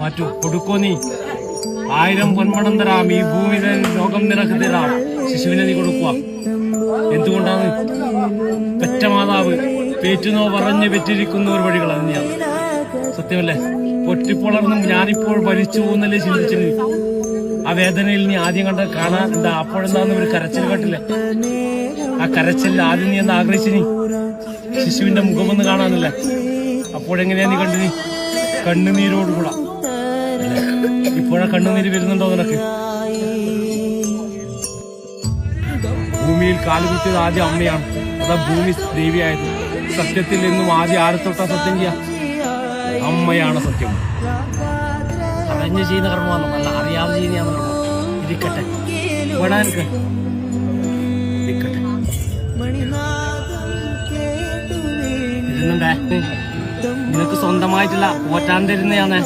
മാറ്റു കൊടുക്കോ നീ 1000 പൊന്മടം തരാം. ഈ ഭൂമിയിലെ രോഗം നിനക്ക് തരാം. ശിശുവിനെ നീ കൊടുക്കുക. എന്തുകൊണ്ടാണ്? പെറ്റ മാതാവ് പേറ്റുന്നോ പറഞ്ഞ് പെറ്റിരിക്കുന്ന ഒരു വഴികൾ തന്നെയാണ്. സത്യമല്ലേ? പൊട്ടിപ്പൊളർന്നും ഞാനിപ്പോൾ ഭരിച്ചു പോകുന്നല്ലേ ചിന്തിച്ചത്. ആ വേദനയിൽ നീ ആദ്യം കണ്ട കാണാൻ എന്താ? അപ്പോഴെന്താന്ന് ഒരു കരച്ചിൽ കേട്ടില്ലേ? ആ കരച്ചിൽ ആദ്യം നീ എന്താ ആഗ്രഹിച്ചു? നീ ശിശുവിന്റെ മുഖമൊന്ന് കാണാനല്ലേ? അപ്പോഴെങ്ങനെയാ നീ കണ്ടു? നീ കണ്ണുനീരോടുകൂടാ. ഇപ്പോഴാ കണ്ണുനീര് വരുന്നുണ്ടോ നിനക്ക്? ഭൂമിയിൽ കാലുകുത്തിയത് ആദ്യം അമ്മയാണ്. അതാ ഭൂമി ദേവിയായത്. സത്യത്തിൽ നിന്നും ആദ്യം ആരെ തൊട്ടാ സത്യം ചെയ്യാ? അമ്മയാണ് സത്യം. അറിഞ്ഞ് ചെയ്യുന്ന കർമ്മമാണ്, അല്ല അറിയാതെ ചെയ്യുന്ന കർമ്മം. ഇരിക്കട്ടെ, വിടാനിരിക്കട്ടെ. ഇരുന്നുണ്ടേ, നിനക്ക് സ്വന്തമായിട്ടില്ല, പോറ്റാൻ തരുന്നയാന്നേ.